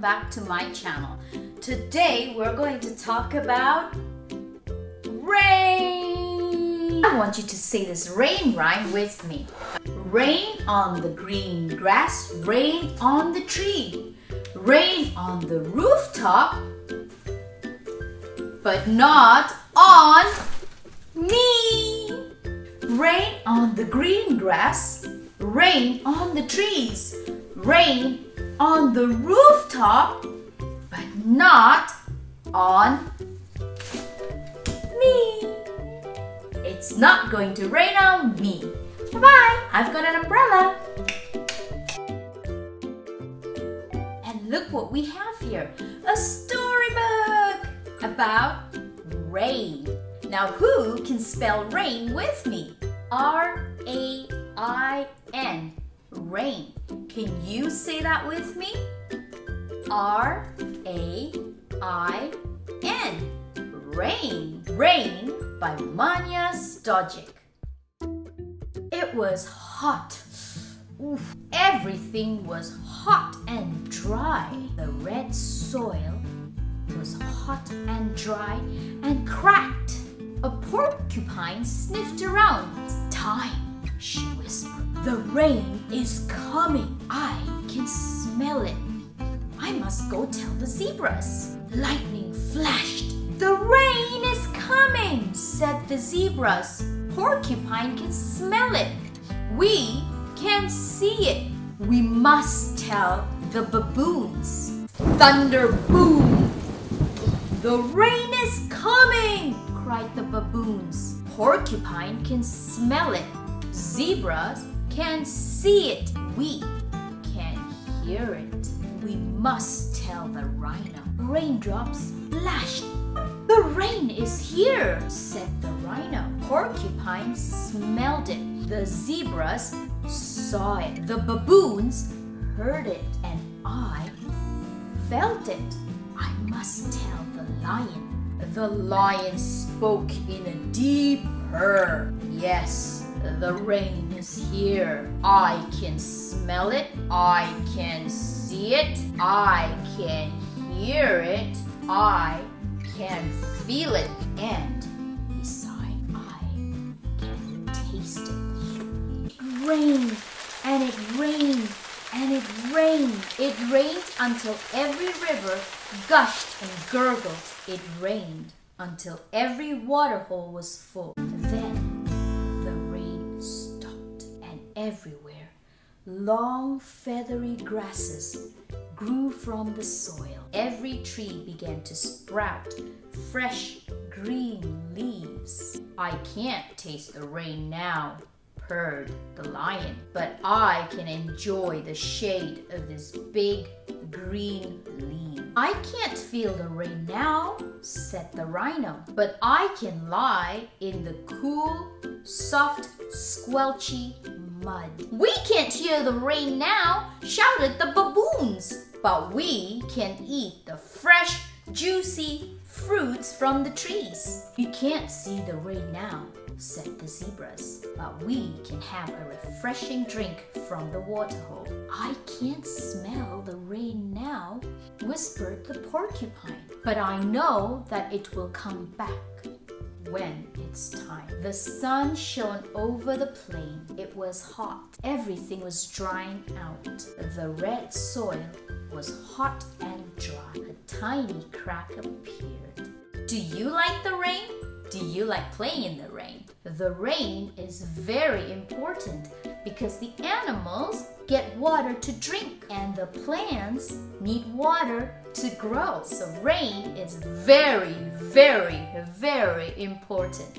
welcome back to my channel. Today we're going to talk about rain. I want you to say this rain rhyme with me. Rain on the green grass, rain on the tree, rain on the rooftop, but not on me. Rain on the green grass, rain on the trees, rain on the rooftop, but not on me. It's not going to rain on me. Bye-bye, I've got an umbrella. And look what we have here, a storybook about rain. Now who can spell rain with me? R-A-I-N, rain. Can you say that with me? R-A-I-N, rain. Rain by Manya Stojic. It was hot. Oof. Everything was hot and dry. The red soil was hot and dry and cracked. A porcupine sniffed around. Time, she whispered. The rain is coming. I can smell it. I must go tell the zebras. Lightning flashed. The rain is coming, said the zebras. Porcupine can smell it. We can see it. We must tell the baboons. Thunder boom. The rain is coming, cried the baboons. Porcupine can smell it. Zebras can see it. We can hear it. We must tell the rhino. Raindrops splashed. The rain is here, said the rhino. Porcupine smelled it. The zebras saw it. The baboons heard it. And I felt it. I must tell the lion. The lion spoke in a deep purr. Yes, the rain is here. I can smell it. I can see it. I can hear it. I can feel it. And beside, I can taste it. It rained and it rained and it rained. It rained until every river gushed and gurgled. It rained until every waterhole was full. Then the rain stopped, and everywhere long feathery grasses grew from the soil. Every tree began to sprout fresh green leaves. I can't taste the rain now, purred the lion, but I can enjoy the shade of this big green leaf. I can't feel the rain now, said the rhino, but I can lie in the cool, soft, squelchy mud. We can't hear the rain now, shouted the baboons, but we can eat the fresh, juicy fruits from the trees. You can't see the rain now, said the zebras, but we can have a refreshing drink from the waterhole. I can't smell the rain now, whispered the porcupine, but I know that it will come back when it's time. The sun shone over the plain. It was hot. Everything was drying out. The red soil was hot and dry. A tiny crack appeared. Do you like the rain? Do you like playing in the rain? The rain is very important because the animals get water to drink and the plants need water to grow. So rain is very, very, very important.